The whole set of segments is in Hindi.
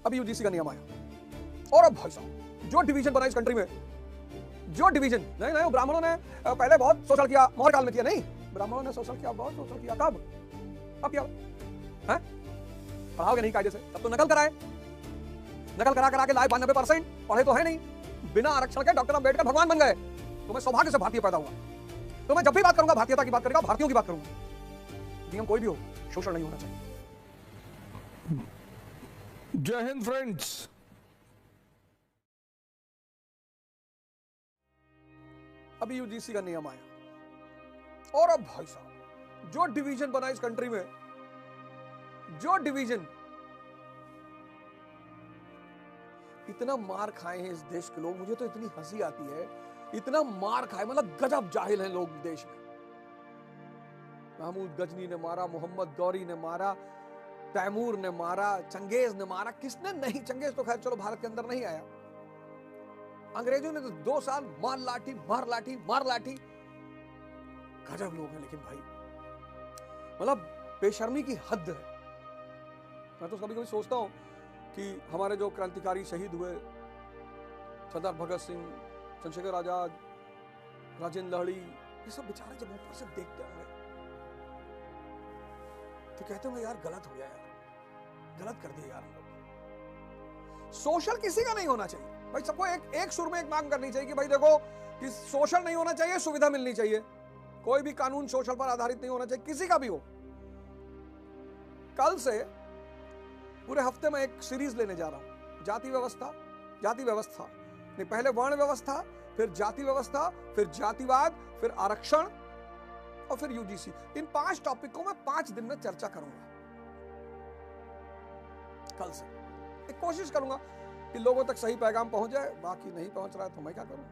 अभी यूजीसी का नियम आया और अब भाई साहब जो डिवीजन बना इस कंट्री में, जो डिवीजन नहीं ब्राह्मणों ने पहले बहुत शोषण किया, मौर्य काल में किया, नहीं ब्राह्मणों ने शोषण किया, बहुत शोषण किया। कब क्या है? पढ़ाओगे नहीं कायदे से, तब तो नकल कराए, नकल करा के लाए 92%, पढ़े तो है नहीं, बिना आरक्षण के डॉक्टर अंबेडकर भगवान बन गए। तो मैं सौभाग्य से भारतीय पैदा हुआ, तो मैं जब भी बात करूंगा भारतीयता की बात करेगा, भारतीयों की बात करूंगा। नियम कोई भी हो, शोषण नहीं होना चाहिए। जय हिंद फ्रेंड्स। अभी यूजीसी का नियम आया और अब भाई साहब जो डिवीजन बना इस कंट्री में, जो डिवीजन, इतना मार खाए हैं इस देश के लोग, मुझे तो इतनी हंसी आती है, इतना मार खाए, मतलब गजब जाहिल हैं लोग देश में। महमूद गजनी ने मारा, मोहम्मद गौरी ने मारा, तैमूर ने मारा, चंगेज ने मारा, किसने नहीं? चंगेज तो खैर चलो भारत के अंदर नहीं आया, अंग्रेजों ने तो 2 साल मार लाठी मार लाठी मार लाठी। गजब लोग हैं लेकिन भाई, मतलब बेशर्मी की हद है। मैं तो कभी कभी सोचता हूं कि हमारे जो क्रांतिकारी शहीद हुए, सरदार भगत सिंह, चंद्रशेखर आजाद, राजेंद्र लहड़ी, ये सब बेचारे जब ऊपर से देखते होंगे तो कहते होंगे यार गलत हो गया, यार गलत कर दिया यार हम लोग। सोशल किसी का नहीं होना चाहिए भाई, सबको एक सुर में एक मांग करनी चाहिए कि भाई देखो कि सोशल नहीं होना चाहिए, सुविधा मिलनी चाहिए। कोई भी कानून सोशल पर आधारित नहीं होना चाहिए, किसी का भी हो। कल से पूरे हफ्ते में एक सीरीज लेने जा रहा हूं, जाति व्यवस्था, जाति व्यवस्था नहीं, पहले वर्ण व्यवस्था, फिर जाति व्यवस्था, फिर जातिवाद, फिर आरक्षण और फिर यूजीसी। इन 5 टॉपिक को मैं 5 दिन में चर्चा करूंगा। कल से एक कोशिश करूंगा कि लोगों तक सही पैगाम पहुंच जाए, बाकी नहीं पहुंच रहा है तो मैं क्या करूं।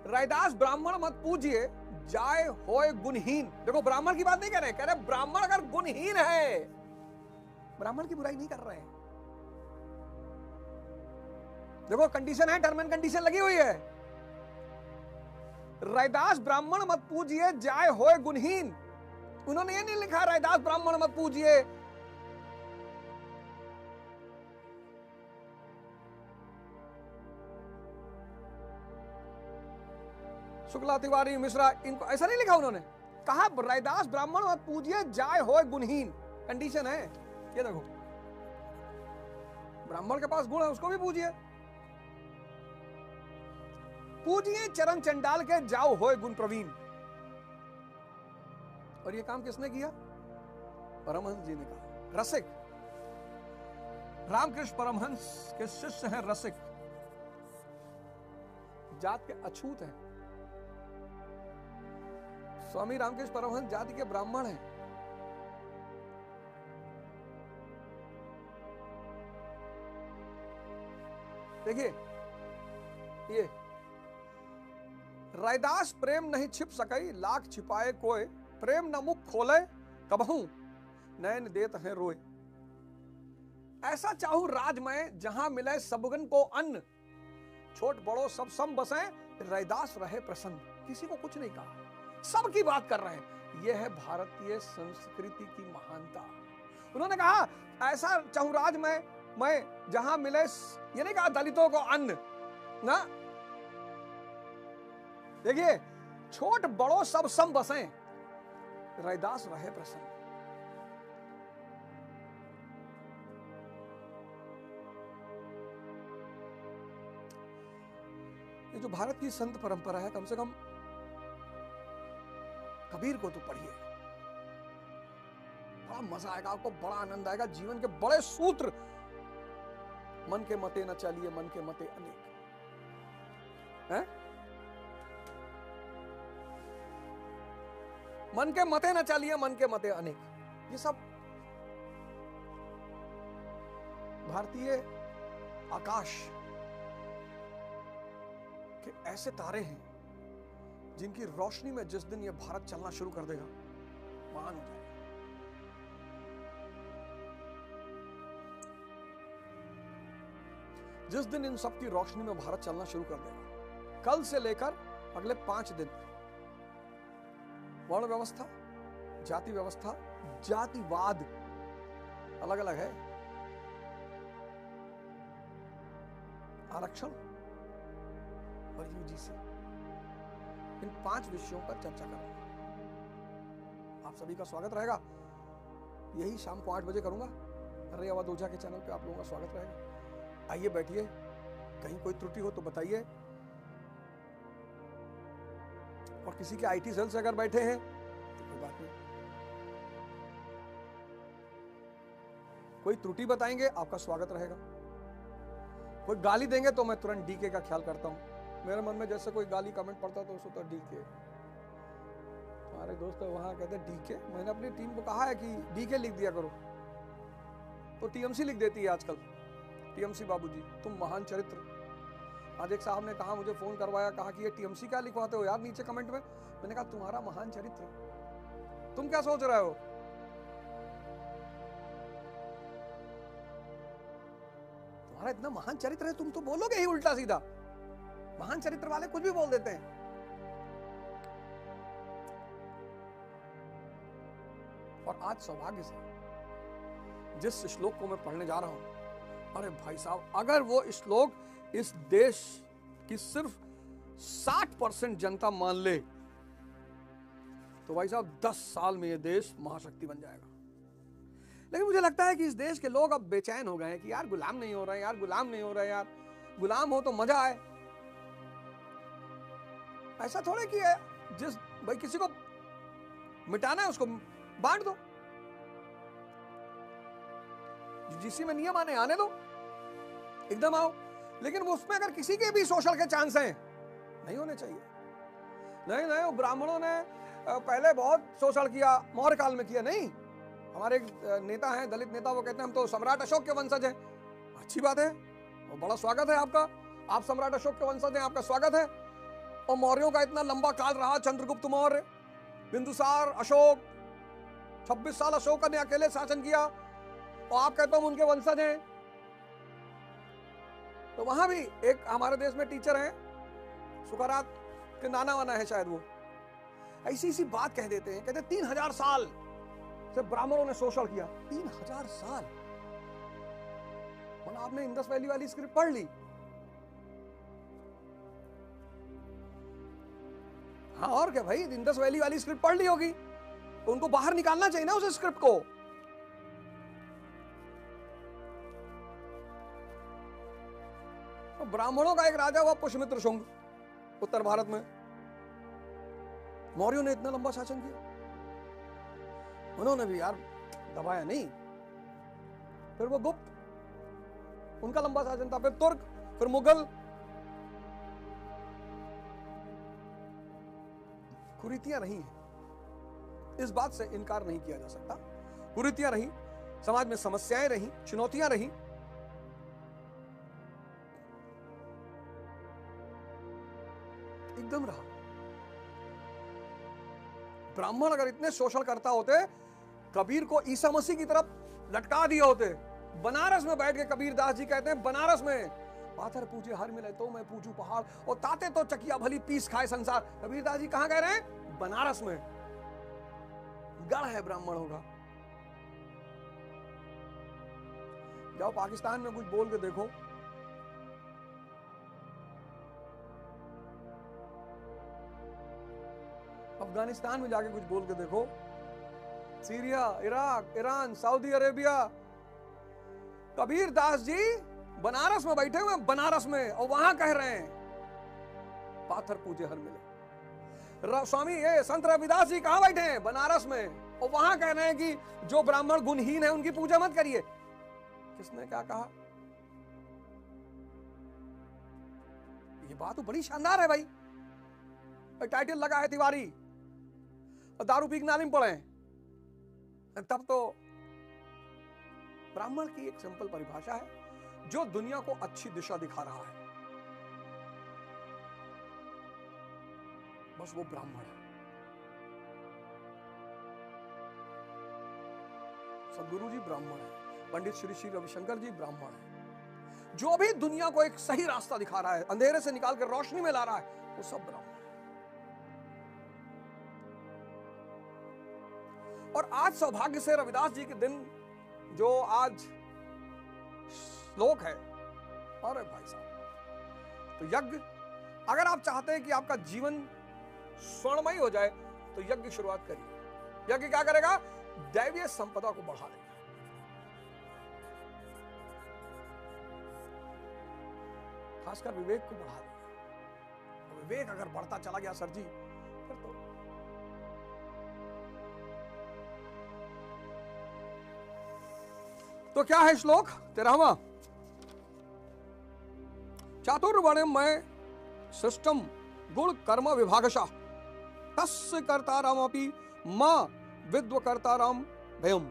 रैदास ब्राह्मण मत पूजिए, जाए होए गुणहीन। देखो ब्राह्मण की बात नहीं कह रहे ब्राह्मण अगर गुणहीन है, ब्राह्मण की बुराई नहीं कर रहे हैं। देखो कंडीशन है, टर्म एंड कंडीशन लगी हुई है। रैदास ब्राह्मण मत पूजिए, जाए होए गुणहीन। उन्होंने ये नहीं लिखा रैदास ब्राह्मण मत पूजिए, शुक्ला, तिवारी, मिश्रा, इनको ऐसा नहीं लिखा। उन्होंने कहा रैदास ब्राह्मण मत पूजिए, जाए होए गुणहीन। कंडीशन है ये, देखो ब्राह्मण के पास गुण है उसको भी पूजिए, पूजिए चरण चंडाल के, जाओ होए गुण प्रवीण। और ये काम किसने किया? परमहंस जी ने कहा। रसिक, रामकृष्ण परमहंस के शिष्य हैं रसिक, जात के अछूत हैं। स्वामी रामकृष्ण परमहंस जाति के ब्राह्मण हैं। देखिए ये रैदास प्रेम नहीं छिप सकई, लाख छिपाए कोय, प्रेम न मुख खोले कबहू, नैन देत हैं रोए। ऐसा चाहू राज में जहां मिले सबगन को अन्न, छोट बड़ो सब सम बसे, रैदास रहे प्रसन्न। किसी को कुछ नहीं कहा, सबकी बात कर रहे हैं। यह है भारतीय संस्कृति की महानता। उन्होंने कहा ऐसा चाहू राज में मैं जहां मिले, ये नहीं कहा दलितों को अन्न ना, देखिए छोट बड़ो सब सम बसे, रैदास रहे प्रसन्न। ये जो भारत की संत परंपरा है, कम से कम कबीर को तो पढ़िए, बड़ा मजा आएगा आपको, बड़ा आनंद आएगा। जीवन के बड़े सूत्र, मन के मते न चलिए, मन के मते अनेक हैं? मन के मते न चलिए, मन के मते अनेक, ये सब भारतीय आकाश के ऐसे तारे हैं जिनकी रोशनी में जिस दिन ये भारत चलना शुरू कर देगा, महान हो जाएगा। जिस दिन इन सब की रोशनी में भारत चलना शुरू कर देगा, कल से लेकर अगले 5 दिन वर्ण व्यवस्था, जाति व्यवस्था, जातिवाद अलग अलग है, आरक्षण और यूजीसी, इन 5 विषयों पर चर्चा करूंगा। आप सभी का स्वागत रहेगा। यही शाम को 8 बजे करूंगा। अरे आवाज ओझा के चैनल पे आप लोगों का स्वागत रहेगा। आइए बैठिए, कहीं कोई त्रुटि हो तो बताइए। और किसी के आईटी सेल से अगर बैठे हैं तो कोई बात नहीं, कोई त्रुटि बताएंगे आपका स्वागत रहेगा। कोई गाली देंगे तो मैं तुरंत डीके का ख्याल करता हूं। मेरे मन में जैसे कोई गाली कमेंट पड़ता तो उसको तो डीके, हमारे दोस्त वहां कहते डीके। मैंने अपनी टीम को कहा है कि डीके लिख दिया करो, तो टीएमसी लिख देती है आजकल। टीएमसी बाबूजी तुम महान चरित्र। आज एक साहब ने कहा, मुझे फोन करवाया, कहा कि ये टीएमसी क्या लिखवाते हो यार नीचे कमेंट में। मैंने कहा तुम्हारा महान चरित्र, तुम क्या सोच रहे हो? तुम्हारा इतना महान चरित्र है, तुम तो बोलोगे ही उल्टा सीधा। महान चरित्र वाले कुछ भी बोल देते हैं। और आज सौभाग्य से जिस श्लोक को मैं पढ़ने जा रहा हूं, अरे भाई साहब, अगर वो श्लोक इस देश की सिर्फ 60% जनता मान ले तो भाई साहब 10 साल में ये देश महाशक्ति बन जाएगा। लेकिन मुझे लगता है कि इस देश के लोग अब बेचैन हो गए हैं कि यार गुलाम नहीं हो रहे, यार गुलाम नहीं हो रहे, यार गुलाम हो तो मजा आए। ऐसा थोड़े कि है जिस भाई किसी को मिटाना है उसको बांट दो। यूजीसी में नियम आने दो, एकदम आओ। लेकिन वो उसमें अगर किसी के भी सोशल के चांस हैं, नहीं होने चाहिए। नहीं, ब्राह्मणों ने पहले बहुत शोषण किया, मौर्य काल में किया नहीं। हमारे एक नेता हैं, दलित नेता, वो कहते हैं हम तो सम्राट अशोक के वंशज हैं। अच्छी बात है, और बड़ा स्वागत है आपका। आप सम्राट अशोक के वंशज हैं, आपका स्वागत है। और मौर्यों का इतना लंबा काल रहा, चंद्रगुप्त मौर्य, बिंदुसार, अशोक, 26 साल अशोक ने अकेले शासन किया, और आप कहते हो हम उनके वंशज हैं। तो वहां भी एक हमारे देश में टीचर हैं, सुकरात के नाना वाना है शायद, वो ऐसी बात कह देते हैं। कहते 3000 साल से ब्राह्मणों ने शोषण किया। 3000 साल, मतलब आपने इंडस वैली वाली स्क्रिप्ट पढ़ ली? हाँ और क्या भाई, इंडस वैली वाली स्क्रिप्ट पढ़ ली होगी तो उनको बाहर निकालना चाहिए ना उस स्क्रिप्ट को। तो ब्राह्मणों का एक राजा हुआ पुष्यमित्र शुंग, उत्तर भारत में। मौर्यों ने इतना लंबा शासन किया, उन्होंने भी यार दबाया नहीं। फिर वो गुप्त, उनका लंबा शासन था, फिर तुर्क, फिर मुगल। कुरीतियां रही हैं, इस बात से इनकार नहीं किया जा सकता। कुरीतियां रही, समाज में समस्याएं रही, चुनौतियां रही। एकदम रहा। ब्राह्मण अगर इतने शोषण करता होते, कबीर को ईसा मसीह की तरफ लटका दिए होते। बनारस में बैठ के कबीर दास जी कहते हैं, बनारस में पाथर पूजे हर मिले तो मैं पूजू पहाड़, और ताते तो चकिया भली पीस खाए संसार। कबीर दास जी कहां कह रहे हैं? बनारस में। गढ़ है ब्राह्मणों का। जाओ पाकिस्तान में कुछ बोल के देखो, अफगानिस्तान में जाके कुछ बोल के देखो, Syria, Iraq, Iran, Saudi Arabia. Kabir Das ji Banaras में बैठे हुए, बनारस में, और वहां कह रहे हैं पाथर पूजे हर मिले। स्वामी ये संत रविदास जी कहां बैठे हैं? बनारस में, और वहां कह रहे हैं कि जो ब्राह्मण गुणहीन है उनकी पूजा मत करिए। किसने क्या कहा? ये बात तो बड़ी शानदार है भाई। टाइटल लगा है तिवारी, और दारू पी के नालिम पड़े, तब तो ब्राह्मण की एक सिंपल परिभाषा है, जो दुनिया को अच्छी दिशा दिखा रहा है, बस वो ब्राह्मण है। सदगुरु जी ब्राह्मण है, पंडित श्री श्री रविशंकर जी ब्राह्मण है। जो भी दुनिया को एक सही रास्ता दिखा रहा है, अंधेरे से निकाल कर रोशनी में ला रहा है, वो सब ब्राह्मण है। और आज सौभाग्य से रविदास जी के दिन जो आज श्लोक है, अरे भाई साहब तो यज्ञ, अगर आप चाहते हैं कि आपका जीवन स्वर्णमय हो जाए तो यज्ञ की शुरुआत करिए। यज्ञ क्या करेगा? दैवीय संपदा को बढ़ा देगा। खासकर विवेक को बढ़ा देगा। विवेक अगर बढ़ता चला गया सर जी, फिर तो क्या है श्लोक 13वां? चातुर्वर्ण्यमय सृष्टम गुण कर्म विभागशः तस्य कर्तारमपि मां विद्वकर्तारम भयम।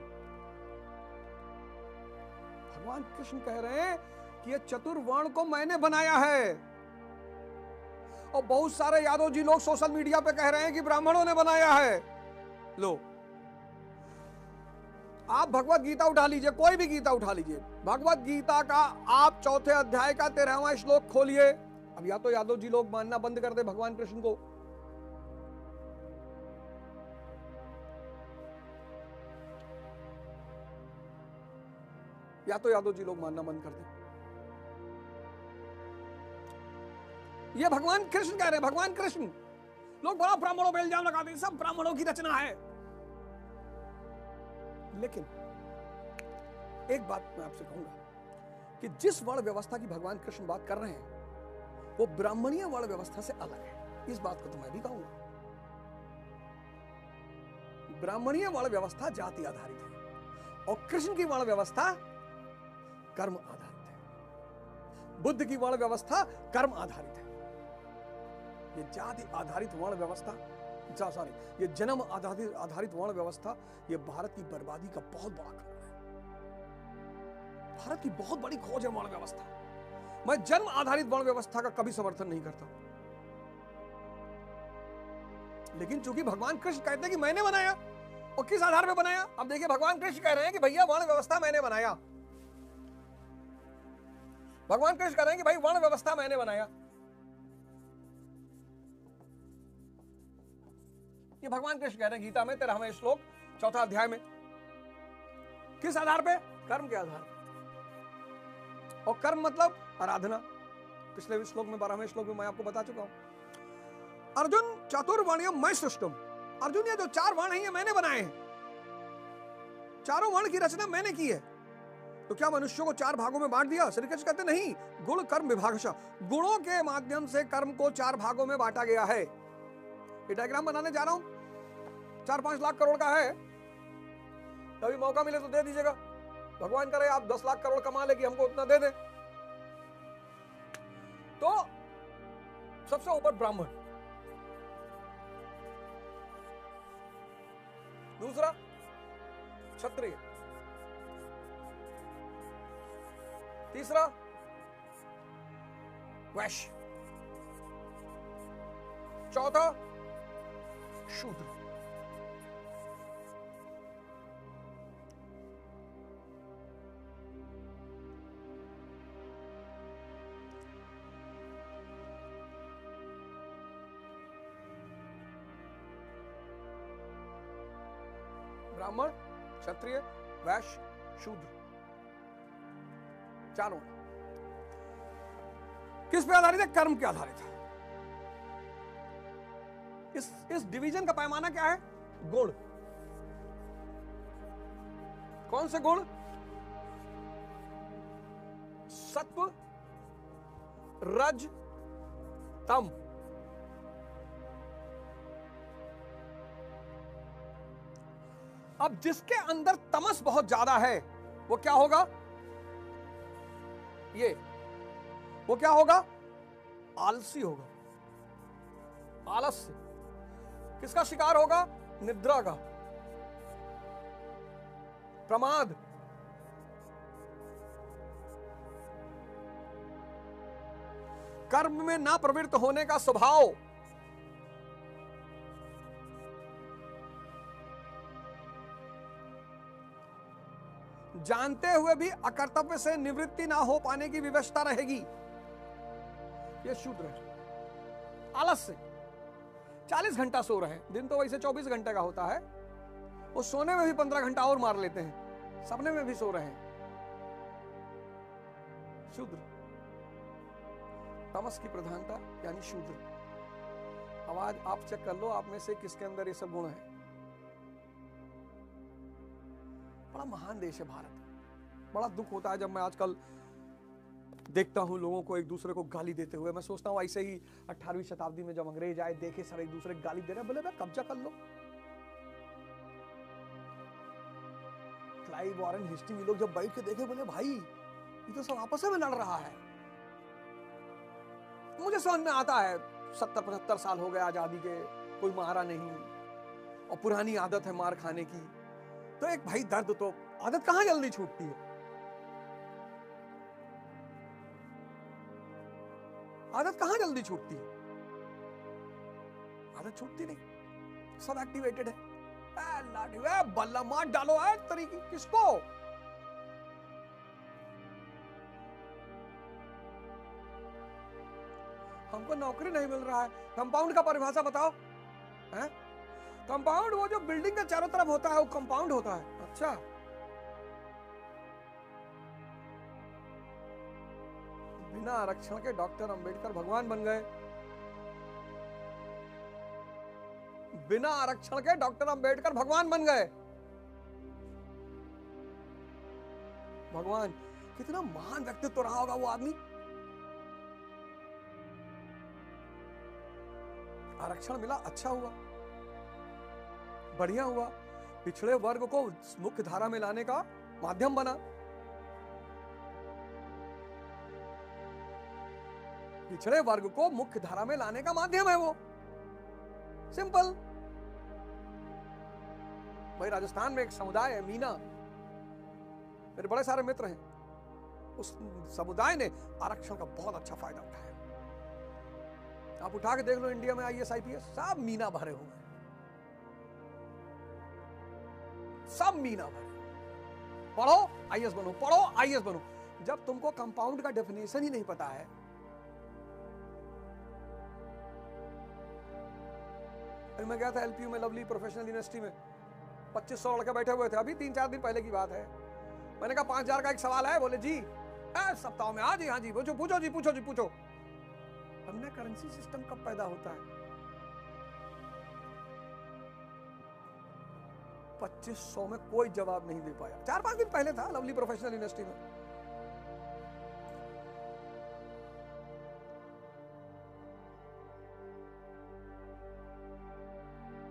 भगवान कृष्ण कह रहे हैं कि ये चतुर्वर्ण को मैंने बनाया है। और बहुत सारे यादव जी लोग सोशल मीडिया पे कह रहे हैं कि ब्राह्मणों ने बनाया है। लो, आप भगवत गीता उठा लीजिए, कोई भी गीता उठा लीजिए, भगवत गीता का आप 4थे अध्याय का 13वां श्लोक खोलिए। अब या तो यादव जी लोग मानना बंद कर दे भगवान कृष्ण को, या तो यादव जी लोग मानना बंद कर दे। ये भगवान कृष्ण कह रहे हैं, भगवान कृष्ण। लोग बड़ा ब्राह्मणों पे इल्जाम लगाते हैं, सब ब्राह्मणों की रचना है। लेकिन एक बात मैं आपसे कहूंगा कि जिस वर्ण व्यवस्था की भगवान कृष्ण बात कर रहे हैं वो ब्राह्मणीय वर्ण व्यवस्था से अलग है। इस बात को तो मैं भी कहूंगा। ब्राह्मणीय वर्ण व्यवस्था जाति आधारित है और कृष्ण की वर्ण व्यवस्था कर्म आधारित है। बुद्ध की वर्ण व्यवस्था कर्म आधारित है। ये जाति आधारित वर्ण व्यवस्था, सॉरी, ये जन्म आधारित वर्ण व्यवस्था, ये भारत की बर्बादी का बहुत बड़ा कारण है। भारत की बहुत बड़ी खोज है वर्ण व्यवस्था। मैं जन्म आधारित वर्ण व्यवस्था का कभी समर्थन नहीं करता, लेकिन चूंकि भगवान कृष्ण कहते हैं कि मैंने बनाया, और किस आधार पर बनाया? अब देखिए, भगवान कृष्ण कह रहे हैं कि भैया वर्ण व्यवस्था मैंने बनाया। भगवान कृष्ण कह रहे हैं कि भाई वर्ण व्यवस्था मैंने बनाया। ये भगवान कृष्ण कह रहे हैं गीता में 13वें श्लोक 4था अध्याय में। किस आधार पे? कर्म के आधार पे। और कर्म मतलब आराधना। पिछले श्लोक में 12वें श्लोक में मैं आपको बता चुका हूं। अर्जुन चातुर्वर्ण्यम मैं सृष्टम। अर्जुन, ये जो 4 वर्ण हैं ये मैंने बनाए हैं। चारों वर्ण की रचना मैंने की है। तो क्या मनुष्यों को 4 भागों में बांट दिया? श्री कृष्ण कहते नहीं, गुण कर्म विभागशः। गुणों के माध्यम से कर्म को 4 भागों में बांटा गया है। ये डायग्राम बनाने जा रहा हूं, 4-5 लाख करोड़ का है। कभी मौका मिले तो दे दीजिएगा। भगवान करे आप 10 लाख करोड़ कमा ले कि हमको उतना दे दे। तो सबसे ऊपर ब्राह्मण, दूसरा क्षत्रिय, तीसरा वैश्य, चौथा शूद्र। ब्राह्मण, क्षत्रिय, वैश्य, शूद्र, चारों। किस पे आधारित है? कर्म पे आधारित है। इस डिवीजन का पैमाना क्या है? गुण। कौन से गुण? सत्व, रज, तम। अब जिसके अंदर तमस बहुत ज्यादा है वो क्या होगा? वो क्या होगा? आलसी होगा, आलस्य। किसका शिकार होगा? निद्रा का, प्रमाद, कर्म में ना प्रवृत्त होने का स्वभाव, जानते हुए भी अकर्तव्य से निवृत्ति ना हो पाने की विवशता रहेगी। यह शूद्र है। आलस्य, 40 घंटा सो रहे हैं, दिन तो वैसे 24 घंटे का होता है, वो सोने में भी 15 घंटा और मार लेते हैं, सपने में भी सो रहे हैं, शूद्र। तमस की प्रधानता यानी शूद्र। अब आज आप चेक कर लो आप में से किसके अंदर ये सब गुण है। बड़ा महान देश है भारत। बड़ा दुख होता है जब मैं आजकल देखता हूं लोगों को एक दूसरे को गाली देते हुए। मैं सोचता हूं ऐसे ही 18वीं शताब्दी में जब अंग्रेज आए, देखे सब एक दूसरे को गाली दे रहे हैं, बोले भाई कब्जा कर लो। क्लाइव, वॉरेन हेस्टिंग्स, ये लोग जब बैठ के देखे बोले भाई ये तो सब आपस में लड़ रहा है। मुझे समझ में आता है 70-75 साल हो गए आजादी के, कोई मारा नहीं और पुरानी आदत है मार खाने की। तो एक भाई दर्द, तो आदत कहां जल्दी छूटती है? आदत कहां जल्दी छूटती है? आदत छूटती नहीं, सब एक्टिवेटेड है। लाठी बल्ला मार डालो है तरीके किसको? हमको नौकरी नहीं मिल रहा है। कंपाउंड का परिभाषा बताओ। हैं? कंपाउंड वो जो बिल्डिंग के चारों तरफ होता है वो कंपाउंड होता है। अच्छा, बिना आरक्षण के डॉक्टर अंबेडकर भगवान बन गए। बिना आरक्षण के डॉक्टर अंबेडकर भगवान बन गए। भगवान, कितना महान व्यक्तित्व रहा होगा वो आदमी। आरक्षण मिला, अच्छा हुआ, बढ़िया हुआ। पिछड़े वर्ग को मुख्य धारा में लाने का माध्यम बना। पिछड़े वर्ग को मुख्य धारा में लाने का माध्यम है वो। सिंपल। भाई राजस्थान में एक समुदाय है मीना, मेरे बड़े सारे मित्र हैं। उस समुदाय ने आरक्षण का बहुत अच्छा फायदा उठाया। आप उठा के देख लो इंडिया में IAS IPS सब मीना भरे हुए हैं, सब मीना भरे। पढ़ो IAS बनो, पढ़ो IAS बनो। जब तुमको कंपाउंड का डेफिनेशन ही नहीं पता है, मैं गया था LPU में, लवली प्रोफेशनल यूनिवर्सिटी में, 2500 लड़के बैठे हुए थे। अभी 3-4 दिन पहले की बात है। मैंने कहा 5000 का एक सवाल है। बोले जी सप्ताह में। हाँ जी पूछो पूछो जी, पूछो जी पूछो। हमने करेंसी सिस्टम कब पैदा होता है? 2500 में कोई जवाब नहीं दे पाया। 4-5 दिन पहले था लवली प्रोफेशनल यूनिवर्सिटी में।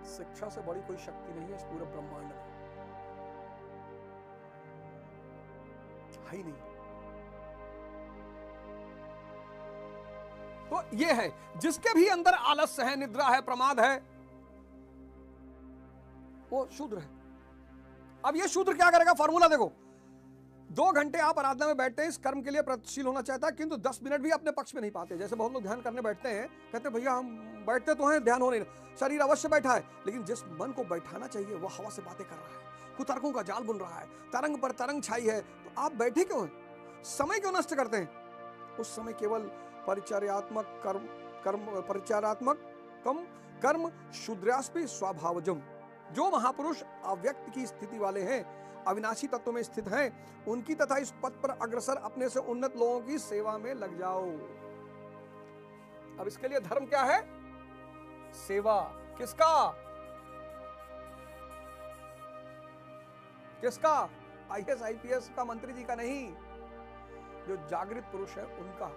शिक्षा से बड़ी कोई शक्ति नहीं है इस पूरे ब्रह्मांड में, है ही नहीं। तो ये है जिसके भी अंदर आलस्य है, निद्रा है, प्रमाद है, वो शूद्र है। अब ये शूद्र क्या करेगा? फॉर्मूला देखो। 2 घंटे आप आराधना में बैठते हैं, इस कर्म के लिए प्रयत्नशील होना चाहता है, किंतु 10 मिनट भी अपने पक्ष में नहीं पाते। जैसे बहुत लोग ध्यान करने बैठते हैं, कहते हैं भैया हम बैठते तो हैं, ध्यान हो नहीं रहा। शरीर अवश्य बैठा है, लेकिन जिस मन को बैठाना चाहिए वो हवा से बातें कर रहा है, कुतर्कों का जाल बुन रहा है, तरंग पर तरंग छाई है। तो आप बैठे क्यों हैं? समय क्यों नष्ट करते हैं? उस समय केवल परिचर्यात्मक कर्म शूद्रास्पि स्वभावजम। जो महापुरुष अव्यक्त की स्थिति वाले हैं, अविनाशी तत्व में स्थित हैं, उनकी तथा इस पथ पर अग्रसर अपने से उन्नत लोगों की सेवा में लग जाओ। अब इसके लिए धर्म क्या है? सेवा। किसका? किसका? IAS IPS का, मंत्री जी का नहीं, जो जागृत पुरुष है उनका।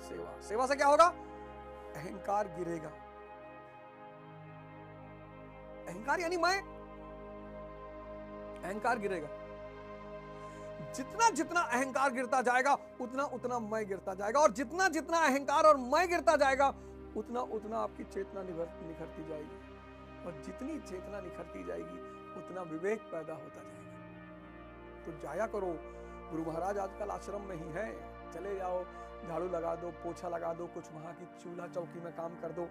सेवा। सेवा से क्या होगा? अहंकार गिरेगा। अहंकार यानी मैं, अहंकार गिरेगा। जितना जितना अहंकार गिरता जाएगा उतना उतना मैं गिरता जाएगा, और जितना जितना अहंकार और मैं गिरता जाएगा उतना उतना आपकी चेतना निखरती जाएगी, और जितनी चेतना निखरती जाएगी उतना विवेक पैदा होता जाएगा। तो जाया करो। गुरु महाराज आजकल आश्रम में ही है, चले जाओ, झाड़ू लगा दो, पोछा लगा दो, कुछ वहां की चूल्हा चौकी में काम कर दो।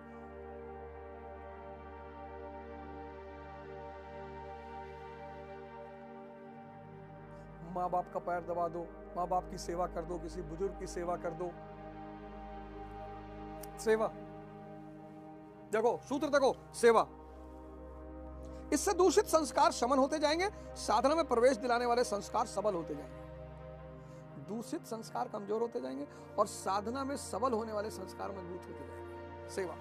माँ बाप का पैर दबा दो, माँ बाप की सेवा कर दो, किसी बुजुर्ग की सेवा कर दो। सेवा देखो, सूत्र देखो, सेवा। इससे दूषित संस्कार शमन होते जाएंगे, साधना में प्रवेश दिलाने वाले संस्कार सबल होते जाएंगे। दूषित संस्कार कमजोर होते जाएंगे और साधना में सबल होने वाले संस्कार मजबूत होते जाएंगे। सेवा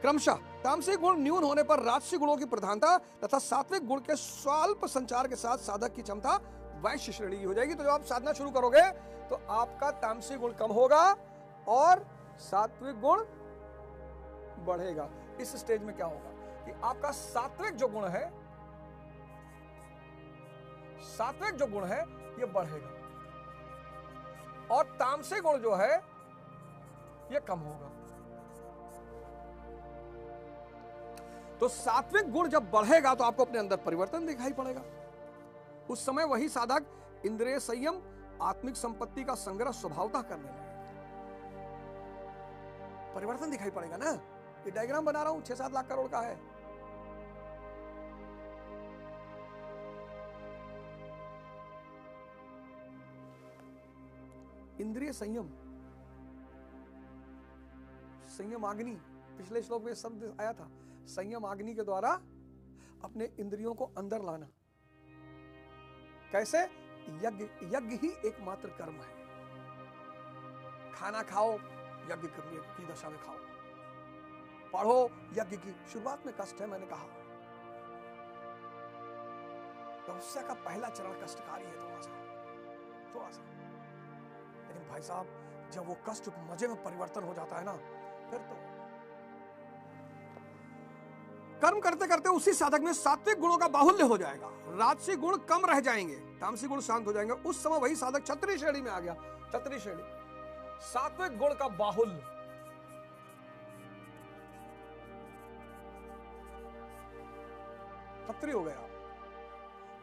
क्रमशः तामसिक गुण न्यून होने पर राजसिक गुणों की प्रधानता तथा सात्विक गुण के स्वल्प संचार के साथ साधक की क्षमता वैश्य श्रेणी की हो जाएगी। तो जब आप साधना शुरू करोगे तो आपका तामसिक गुण कम होगा और सात्विक गुण बढ़ेगा। इस स्टेज में क्या होगा कि आपका सात्विक जो गुण है ये बढ़ेगा और तामसिक गुण जो है ये कम होगा। तो सात्विक गुण जब बढ़ेगा तो आपको अपने अंदर परिवर्तन दिखाई पड़ेगा। उस समय वही साधक इंद्रिय संयम, आत्मिक संपत्ति का संग्रह स्वभावतः करने लगेगा। परिवर्तन दिखाई पड़ेगा ना। ये डायग्राम बना रहा हूं 6-7 लाख करोड़ का है। इंद्रिय संयम, संयम अग्नि, पिछले श्लोक में शब्द आया था। संयम अग्नि के द्वारा अपने इंद्रियों को अंदर लाना। कैसे? यज्ञ ही एकमात्र कर्म है। खाना खाओ, यज्ञ की दशा में खाओ। पढ़ो, यज्ञ की। शुरुआत में कष्ट है, मैंने कहा तपस्या का पहला चरण कष्टकारी है, थोड़ा सा। लेकिन भाई साहब, जब वो कष्ट मजे में परिवर्तन हो जाता है ना, फिर तो कर्म करते करते उसी साधक में सात्विक गुणों का बाहुल्य हो जाएगा। राजसिक गुण कम रह जाएंगे, तामसिक गुण शांत हो जाएंगे। उस समय वही साधक क्षत्रिय श्रेणी में आ गया। क्षत्रिय श्रेणी, सात्विक गुण का बाहुल्य। क्षत्रिय हो गया,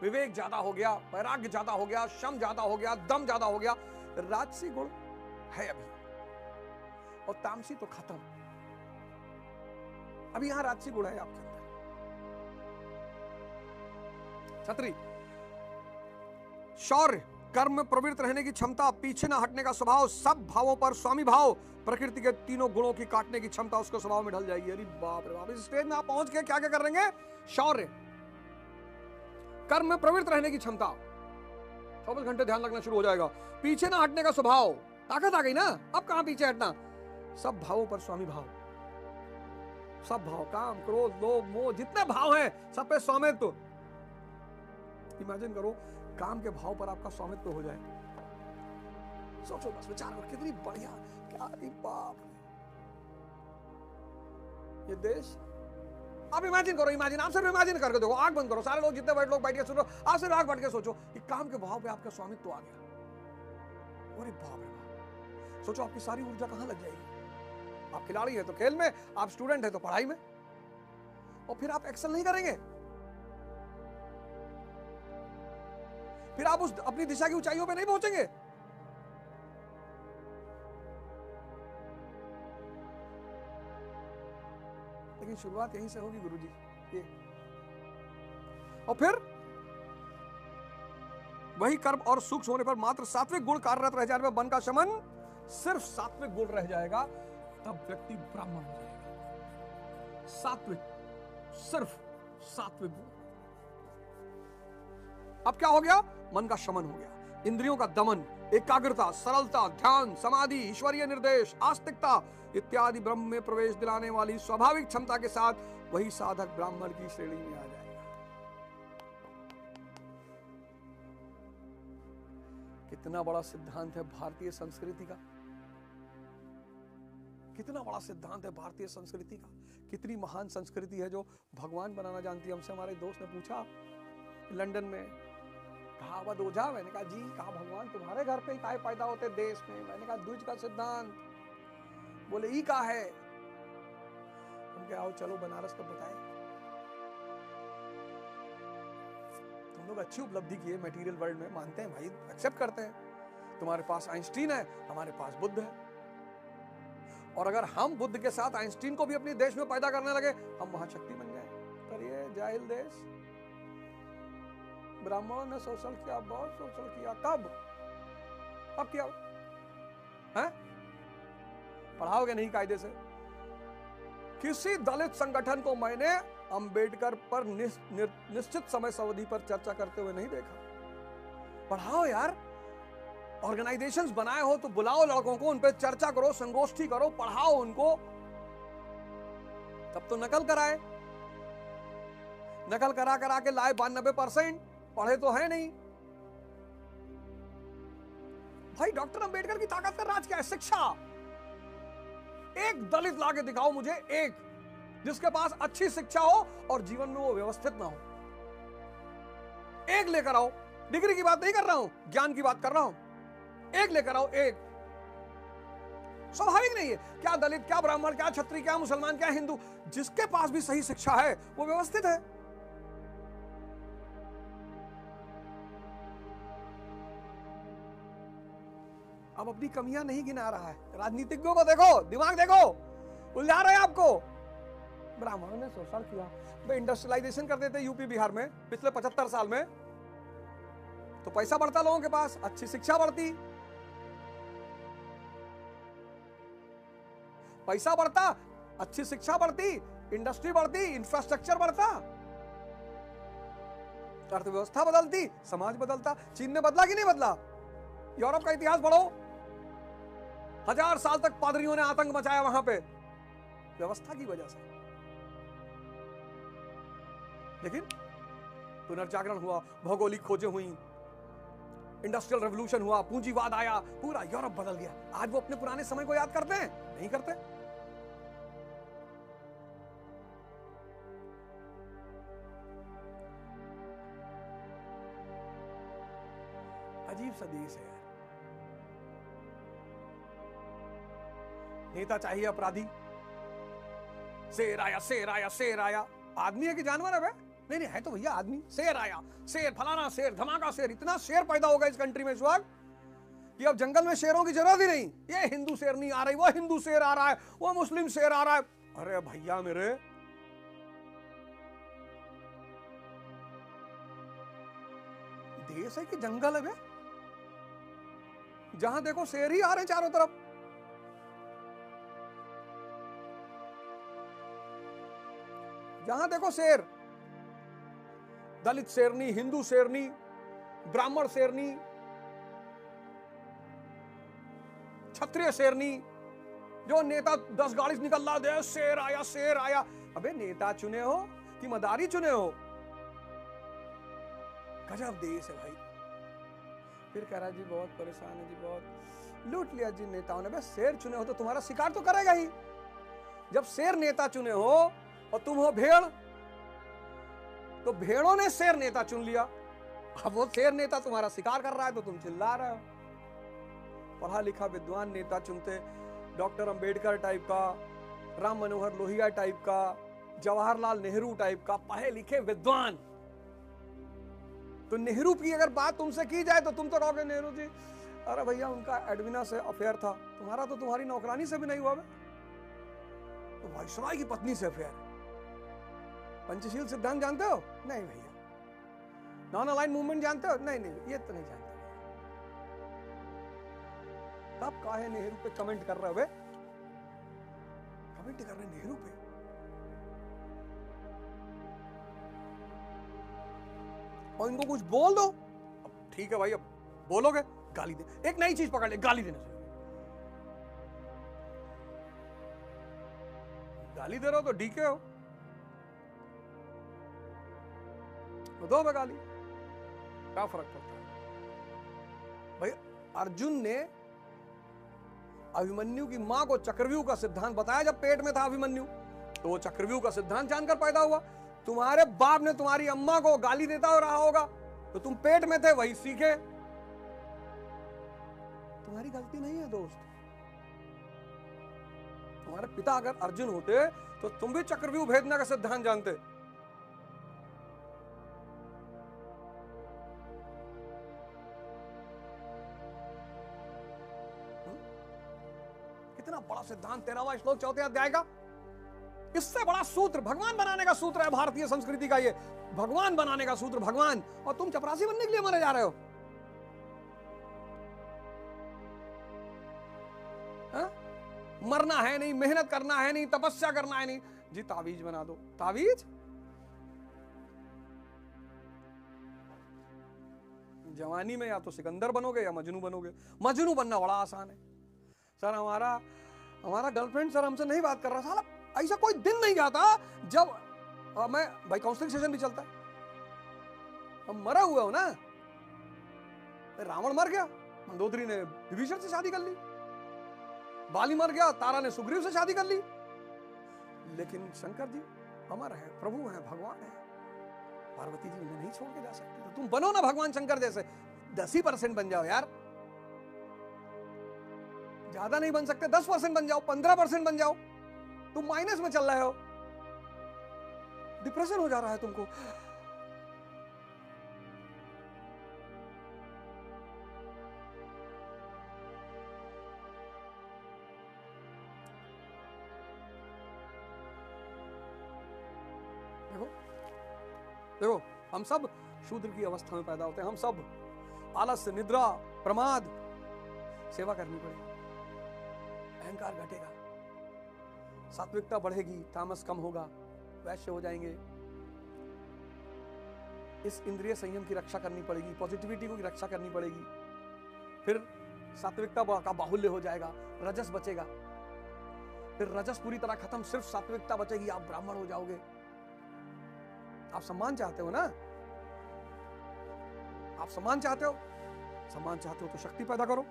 विवेक ज्यादा हो गया, वैराग्य ज्यादा हो गया, शम ज्यादा हो गया, दम ज्यादा हो गया। राजसी गुण है अभी और तामसी तो खत्म। अभी यहां राजसी गुण है आपके अंदर। क्षत्रिय, शौर्य, कर्म में प्रवृत्त रहने की क्षमता, पीछे न हटने का स्वभाव, सब भावों पर स्वामी भाव, प्रकृति के तीनों गुणों की काटने की क्षमता उसके स्वभाव में ढल जाएगी। अरे बाप रे बाप, इस स्टेज में आप पहुंच के क्या क्या कर लेंगे? शौर्य, कर्म में प्रवृत्त रहने की क्षमता, 24 घंटे ध्यान रखना शुरू हो जाएगा। पीछे ना हटने का स्वभाव, ताकत आ गई ना, अब कहां पीछे हटना। सब भावों पर स्वामी भाव, सब भाव, काम, क्रोध, लोभ, मोह, जितने भाव हैं सब पे स्वामित्व। इमेजिन करो काम के भाव पर आपका स्वामित्व हो जाए। सोचो बस, विचार करो कितनी बढ़िया। क्या बाप, ये देश। आप इमेजिन करो, आप सिर्फ इमेजिन करके देखो, आंख बंद करो, सारे लोग जितने लोग बैठ के सुनो, आप सिर्फ आंख बंद के सोचो कि काम के भाव पे आपका स्वामित्व आ गया। अरे बाप रे बाप, सोचो आपकी सारी ऊर्जा कहां लग जाएगी। आप खिलाड़ी है तो खेल में, आप स्टूडेंट है तो पढ़ाई में, और फिर आप एक्सेल नहीं करेंगे। फिर आप उस अपनी दिशा की ऊंचाइयों पे नहीं पहुंचेंगे। लेकिन शुरुआत यहीं से होगी गुरुजी, ये। और फिर वही कर्म और सूक्ष्म होने पर मात्र सात्विक गुण कार्यरत रह जाने पर मन का शमन, सिर्फ सात्विक गुण रह जाएगा, तब व्यक्ति ब्राह्मण हो जाएगा। सात्विक, सिर्फ सात्विक गुण। अब क्या हो गया? मन का शमन हो गया, इंद्रियों का दमन, एकाग्रता, सरलता, ध्यान, समाधि, ईश्वरीय निर्देश, आस्तिकता इत्यादि ब्रह्म में प्रवेश दिलाने वाली स्वाभाविक क्षमता के साथ वही साधक ब्राह्मण की श्रेणी में आ जाएगा। कितना बड़ा सिद्धांत है भारतीय संस्कृति का, कितना बड़ा सिद्धांत है भारतीय संस्कृति का। कितनी महान संस्कृति है जो भगवान बनाना जानती है। हमसे हमारे दोस्त ने पूछा लंदन में, कहा वह ओझा, मैंने कहा जी, कहा भगवान तुम्हारे घर पे ही काहे पैदा होते देश में। मैंने कहा द्विज का सिद्धांत। बोले ई का है। हम क्या, आओ चलो बनारस को बताए। तुम लोग अच्छी उपलब्धि की है मटेरियल वर्ल्ड में, मानते हैं भाई, एक्सेप्ट करते हैं। तुम्हारे पास आइंस्टीन है, हमारे पास बुद्ध है। और अगर हम बुद्ध के साथ आइंस्टीन को भी अपने देश में पैदा करने लगे, हम वहां शक्ति बन जाए। पर ये जाहिल देश, ब्राह्मणों ने शोषण किया, बहुत शोषण किया। कब? अब क्या है? पढ़ाओगे नहीं कायदे से। किसी दलित संगठन को मैंने अंबेडकर पर निश्चित समय अवधि पर चर्चा करते हुए नहीं देखा। पढ़ाओ यार, ऑर्गेनाइजेशंस बनाए हो तो बुलाओ लड़कों को, उन पे चर्चा करो, संगोष्ठी करो, पढ़ाओ उनको, तब तो नकल कराए। नकल करा करा के लाए 92%, पढ़े तो है नहीं। भाई डॉक्टर अंबेडकर की ताकत का राज क्या है? शिक्षा। एक दलित लाके दिखाओ मुझे, एक जिसके पास अच्छी शिक्षा हो और जीवन में वो व्यवस्थित ना हो। एक लेकर आओ। डिग्री की बात नहीं कर रहा हूं, ज्ञान की बात कर रहा हूं। एक लेकर आओ, एक। स्वाभाविक नहीं है? क्या दलित, क्या ब्राह्मण, क्या क्षत्रिय, क्या मुसलमान, क्या हिंदू, जिसके पास भी सही शिक्षा है वो व्यवस्थित है। अब अपनी कमियां नहीं गिना रहा है। राजनीतिज्ञों को देखो, दिमाग देखो, उलझा रहे हैं आपको। ब्राह्मणों ने शोषण किया, भाई इंडस्ट्रियलाइजेशन कर देते यूपी बिहार में पिछले 75 साल में, तो पैसा बढ़ता लोगों के पास, अच्छी शिक्षा बढ़ती, पैसा बढ़ता, अच्छी शिक्षा बढ़ती, इंडस्ट्री बढ़ती, इंफ्रास्ट्रक्चर बढ़ता, अर्थव्यवस्था बदलती, समाज बदलता। चीन ने बदला कि नहीं बदला? यूरोप का इतिहास पढ़ो, 1000 साल तक पादरियों ने आतंक मचाया वहां पे, व्यवस्था की वजह से। लेकिन पुनर्जागरण हुआ, भौगोलिक खोजें हुई, इंडस्ट्रियल रेवोल्यूशन हुआ, पूंजीवाद आया, पूरा यूरोप बदल गया। आज वो अपने पुराने समय को याद करते हैं? नहीं करते। अजीब सा देश है। नेता चाहिए अपराधी, शेर आया, शेर आया, शेर आया। आदमी है कि जानवर है? नहीं नहीं, है तो भैया आदमी। शेर आया, शेर, फलाना शेर, धमाका शेर। इतना शेर पैदा होगा इस कंट्री में इस वक्त कि अब जंगल में शेरों की जरूरत ही नहीं। ये हिंदू शेर नहीं आ रही, वो हिंदू शेर आ रहा है, वो मुस्लिम शेर आ रहा है। अरे भैया मेरे, देश है कि जंगल है बे? जहां देखो शेर ही आ रहे हैं चारों तरफ। जहां देखो शेर, दलित शेरनी, हिंदू शेरनी, ब्राह्मण शेरनी, क्षत्रिय शेरनी। जो नेता 10 गाड़ी से निकल रहा है, शेर आया, शेर आया। अबे नेता चुने हो कि मदारी चुने हो? गजब देश है भाई। फिर कह रहा जी बहुत परेशान है जी, बहुत लूट लिया जी नेताओं ने। बस शेर चुने हो तो तुम्हारा शिकार तो करेगा ही। जब शेर नेता चुने हो और तुम हो भेड़, तो भेड़ों ने शेर नेता चुन लिया। अब वो शेर नेता तुम्हारा शिकार कर रहा है तो तुम चिल्ला रहे हो। पढ़ा लिखा विद्वान नेता चुनते, डॉक्टर अंबेडकर टाइप का, राम मनोहर लोहिया टाइप का, जवाहरलाल नेहरू टाइप का पढ़े लिखे विद्वान। तो नेहरू की अगर बात तुमसे की जाए तो तुम तो कहोगे नेहरू जी, अरे भैया उनका एडविना से अफेयर था, तुम्हारा तो तुम्हारी नौकरानी से भी नहीं हुआ। तो वाइसरॉय की पत्नी से अफेयर। पंचशील सिद्धांत जानते हो? नहीं भैया। नॉन अलाइन मूवमेंट जानते हो? नहीं नहीं, ये तो नहीं जानते। तब काहे नेहरू पे कमेंट कर रहे हो? कमेंट कर रहे नेहरू पे? और इनको कुछ बोल दो, अब ठीक है भाई, अब बोलोगे गाली दे। एक नई चीज पकड़ ले, गाली देने से। गाली दे रहे हो तो डीके हो, तो दो बे गाली, क्या फर्क पड़ता है भाई? अर्जुन ने अभिमन्यु की मां को चक्रव्यूह का सिद्धांत बताया जब पेट में था अभिमन्यु, तो वो चक्रव्यूह का सिद्धांत जानकर पैदा हुआ। तुम्हारे बाप ने तुम्हारी अम्मा को गाली देता रहा होगा, तो तुम पेट में थे वही सीखे। तुम्हारी गलती नहीं है दोस्त। तुम्हारे पिता अगर अर्जुन होते तो तुम भी चक्रव्यूह भेदने का सिद्धांत जानते। कितना बड़ा सिद्धांत, 13वां श्लोक 4वें अध्याय का। इससे बड़ा सूत्र, भगवान बनाने का सूत्र है भारतीय संस्कृति का। ये भगवान बनाने का सूत्र, भगवान। और तुम चपरासी बनने के लिए मरे जा रहे हो। हा? मरना है नहीं, मेहनत करना है नहीं, तपस्या करना है नहीं जी, तावीज बना दो। तावीज जवानी में या तो सिकंदर बनोगे या मजनू बनोगे। मजनू बनना बड़ा आसान है सर। हमारा गर्लफ्रेंड सर हमसे नहीं बात कर रहा, साला ऐसा कोई दिन नहीं जाता जब मैं भाई काउंसलिंग सेशन भी चलता है, हम मरा हुआ हो ना। रावण मर गया, मंदोदरी ने विभीषण से शादी कर ली, बाली मर गया, तारा ने सुग्रीव से शादी कर ली। लेकिन शंकर जी अमर है, प्रभु है, भगवान है, पार्वती जी उन्हें नहीं छोड़ के जा सकती। तो तुम बनो ना भगवान शंकर जैसे, 10% बन जाओ यार, ज्यादा नहीं बन सकते, 10% बन जाओ, 15% बन जाओ। तुम माइनस में चल रहे हो, डिप्रेशन हो जा रहा है तुमको। देखो देखो, हम सब शूद्र की अवस्था में पैदा होते हैं, हम सब आलस्य, निद्रा, प्रमाद, सेवा करनी पड़ेगी, अहंकार घटेगा, सात्विकता बढ़ेगी, तामस कम होगा, वैश्य हो जाएंगे। इस इंद्रिय संयम की रक्षा करनी पड़ेगी, पॉजिटिविटी की रक्षा करनी पड़ेगी। फिर सात्विकता का बाहुल्य हो जाएगा, रजस बचेगा, फिर रजस पूरी तरह खत्म, सिर्फ सात्विकता बचेगी, आप ब्राह्मण हो जाओगे। आप सम्मान चाहते हो ना, आप सम्मान चाहते हो, सम्मान चाहते हो तो शक्ति पैदा करो।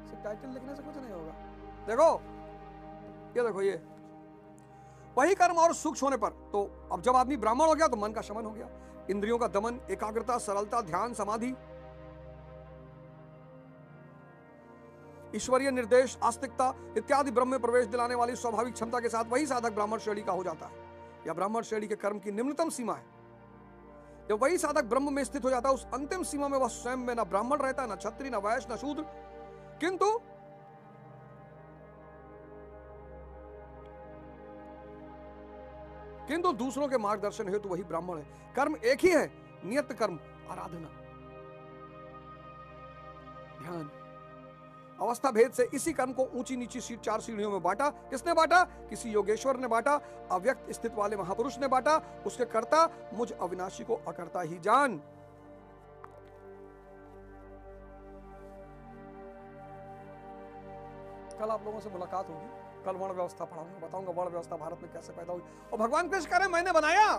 सिर्फ टाइटल लिखने से कुछ नहीं होगा। देखो ये देखो, ये वही कर्म और सूक्ष्म होने पर, तो अब जब आदमी ब्राह्मण हो गया तो मन का शमन हो गया, इंद्रियों का दमन, एकाग्रता, सरलता, ध्यान, समाधि, ईश्वरीय निर्देश, आस्तिकता इत्यादि ब्रह्म में प्रवेश दिलाने वाली स्वाभाविक क्षमता के साथ वही साधक ब्राह्मण श्रेणी का हो जाता है, या ब्राह्मण श्रेणी के कर्म की निम्नतम सीमा है। जब वही साधक ब्रह्म में स्थित हो जाता है, उस अंतिम सीमा में वह स्वयं में न ब्राह्मण रहता, न क्षत्रिय, न वैश्य, न शूद्र, किंतु दूसरों के मार्गदर्शन हेतु वही ब्राह्मण है। कर्म एक ही है, नियत कर्म, आराधना, ध्यान। अवस्था भेद से इसी कर्म को ऊंची नीची 4 सीढ़ियों में बांटा। किसने बांटा? किसी योगेश्वर ने बांटा, अव्यक्त स्थित वाले महापुरुष ने बांटा। उसके कर्ता मुझ अविनाशी को अकर्ता ही जान। कल आप लोगों से मुलाकात होगी, कल वर्ण व्यवस्था पढ़ाऊंगा, बताऊंगा वर्ण व्यवस्था भारत में कैसे पैदा हुई। और भगवान कृष्ण कह रहे मैंने बनाया,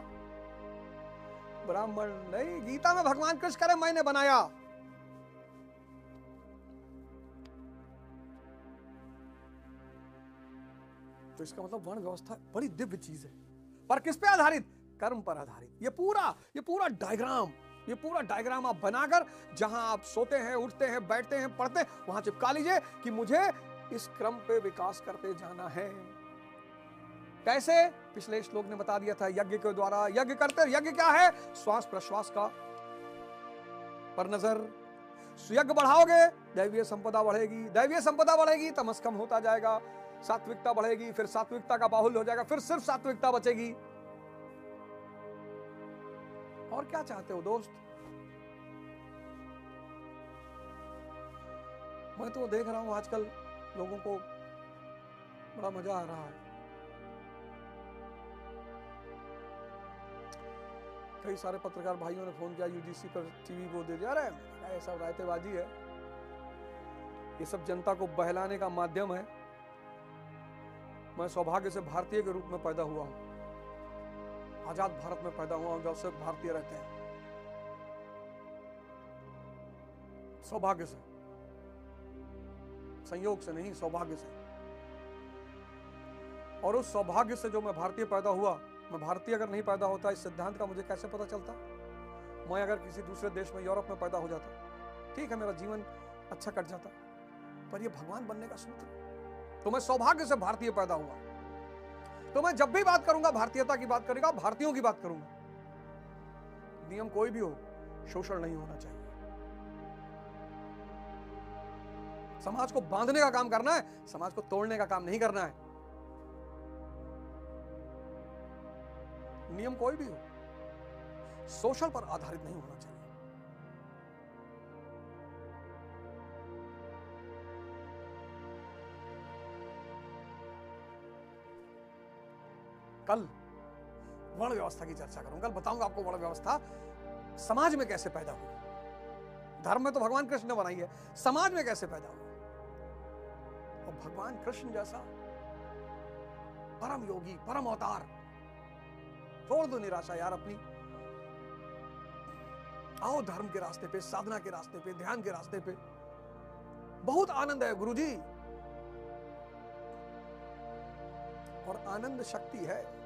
ब्राह्मण नहीं, गीता में भगवान कृष्ण कह रहे मैंने बनाया। तो इसका मतलब वर्ण व्यवस्था बड़ी दिव्य चीज है, पर किस पे आधारित? कर्म पर आधारित। ये पूरा डायग्राम आप बनाकर जहां आप सोते हैं, उठते हैं, बैठते हैं, पढ़ते हैं, वहां चिपका लीजिए कि मुझे इस क्रम पे विकास करते जाना है। कैसे? पिछले श्लोक ने बता दिया था, यज्ञ के द्वारा। यज्ञ करते, यज्ञ क्या है? श्वास प्रश्वास का पर नजर। यज्ञ बढ़ाओगे, दैवीय संपदा बढ़ेगी, दैवीय संपदा बढ़ेगी, तमस कम होता जाएगा, सात्विकता बढ़ेगी, फिर सात्विकता का बाहुल्य हो जाएगा, फिर सिर्फ सात्विकता बचेगी। और क्या चाहते हो दोस्त? मैं तो देख रहा हूं आजकल लोगों को बड़ा मजा आ रहा है। कई सारे पत्रकार भाइयों ने फोन किया, यूजीसी पर टीवी वो दे दिया। अरे ये सब रायतेबाजी है, ये सब जनता को बहलाने का माध्यम है। मैं सौभाग्य से भारतीय के रूप में पैदा हुआ हूं, आजाद भारत में पैदा हुआ हूं, जब से भारतीय रहते हैं, सौभाग्य से, संयोग से नहीं, सौभाग्य से। और उस सौभाग्य से जो मैं भारतीय पैदा हुआ, मैं भारतीय अगर नहीं पैदा होता, इस सिद्धांत का मुझे कैसे पता चलता? मैं अगर किसी दूसरे देश में, यूरोप में पैदा हो जाता, ठीक है, मेरा जीवन अच्छा कट जाता, पर यह भगवान बनने का सूत्र। तो मैं सौभाग्य से भारतीय पैदा हुआ, तो मैं जब भी बात करूंगा भारतीयता की बात करूंगा, भारतीयों की बात करूंगा। नियम कोई भी हो, शोषण नहीं होना चाहिए। समाज को बांधने का काम करना है, समाज को तोड़ने का काम नहीं करना है। नियम कोई भी हो, सोशल पर आधारित नहीं होना चाहिए। कल वर्ण व्यवस्था की चर्चा करूंगा, कल बताऊंगा आपको वर्ण व्यवस्था समाज में कैसे पैदा हुई। धर्म में तो भगवान कृष्ण ने बनाई है, समाज में कैसे पैदा हुई। और भगवान कृष्ण जैसा परम योगी, परम अवतार, छोड़ दो निराशा यार अपनी, आओ धर्म के रास्ते पे, साधना के रास्ते पे, ध्यान के रास्ते पे, बहुत आनंद है गुरुजी। और आनंद शक्ति है।